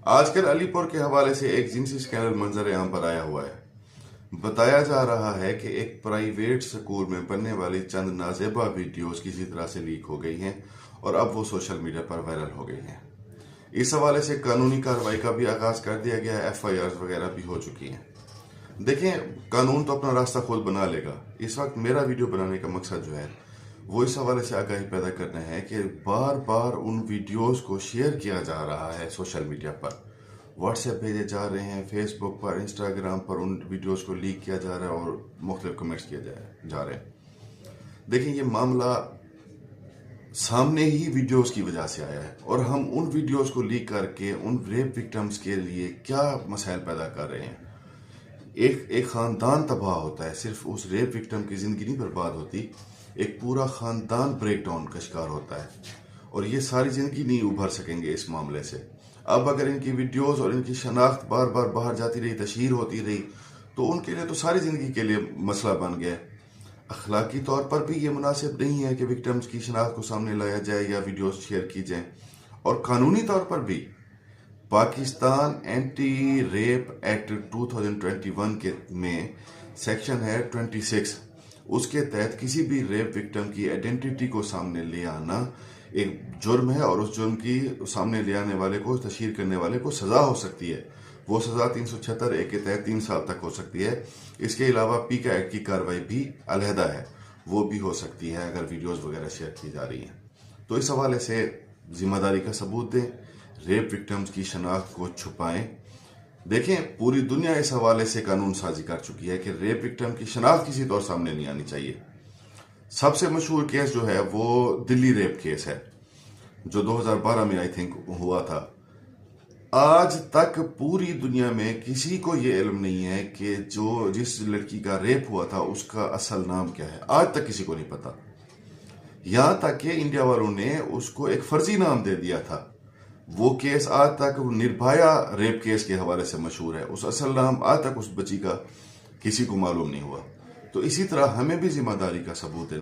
आजकल अलीपुर के हवाले से एक जिनसी स्कैंडल मंजर आम पर आया हुआ है। बताया जा रहा है कि एक प्राइवेट स्कूल में बनने वाली चंद नाजेबा वीडियोस किसी तरह से लीक हो गई हैं और अब वो सोशल मीडिया पर वायरल हो गई हैं। इस हवाले से कानूनी कार्रवाई का भी आगाज कर दिया गया है। FIRs वगैरह भी हो चुकी हैं। देखें, कानून तो अपना रास्ता खुद बना लेगा। इस वक्त मेरा वीडियो बनाने का मकसद जो है वो इस हवाले से आगाही पैदा करना है कि बार बार उन वीडियोस को शेयर किया जा रहा है सोशल मीडिया पर, व्हाट्सएप भेजे जा रहे हैं, फेसबुक पर, इंस्टाग्राम पर उन वीडियोस को लीक किया जा रहा है और मुख्तलिफ कमेंट्स किए जा रहे हैं। देखिए, ये मामला सामने ही वीडियोस की वजह से आया है और हम उन वीडियोस को लीक करके उन रेप विक्टिम्स के लिए क्या मसाइल पैदा कर रहे हैं। एक खानदान तबाह होता है, सिर्फ उस रेप विक्टिम की जिंदगी नहीं बर्बाद होती, एक पूरा खानदान ब्रेकडाउन का शिकार होता है और ये सारी जिंदगी नहीं उभर सकेंगे इस मामले से। अब अगर इनकी वीडियोस और इनकी शनाख्त बार बार बाहर जाती रही, तशहीर होती रही, तो उनके लिए तो सारी जिंदगी के लिए मसला बन गया। अखलाकी तौर पर भी ये मुनासिब नहीं है कि विक्टिम्स की शनाख्त को सामने लाया जाए या वीडियोस शेयर की जाए, और कानूनी तौर पर भी पाकिस्तान एंटी रेप एक्ट 2021 के में सेक्शन है 26, उसके तहत किसी भी रेप विक्टिम की आइडेंटिटी को सामने ले आना एक जुर्म है और उस जुर्म की सामने ले आने वाले को, तशहीर करने वाले को सजा हो सकती है। वो सजा 376 के तहत 3 साल तक हो सकती है। इसके अलावा पीका एक्ट की कार्रवाई भी अलहदा है, वो भी हो सकती है अगर वीडियोस वगैरह शेयर की जा रही हैं। तो इस हवाले से जिम्मेदारी का सबूत दें, रेप विक्टिम्स की शनाख्त को छुपाएं। देखें, पूरी दुनिया इस हवाले से कानून साजी कर चुकी है कि रेप विक्टिम की शनाख्त किसी तौर सामने नहीं आनी चाहिए। सबसे मशहूर केस जो है वो दिल्ली रेप केस है, जो 2012 में आई थिंक हुआ था। आज तक पूरी दुनिया में किसी को ये इल्म नहीं है कि जिस लड़की का रेप हुआ था उसका असल नाम क्या है। आज तक किसी को नहीं पता। यहां तक कि इंडिया वालों ने उसको एक फर्जी नाम दे दिया था। वो केस आज तक निर्भया रेप केस के हवाले से मशहूर है। उस असल नाम आज तक उस बच्ची का किसी को मालूम नहीं हुआ। तो इसी तरह हमें भी जिम्मेदारी का सबूत है।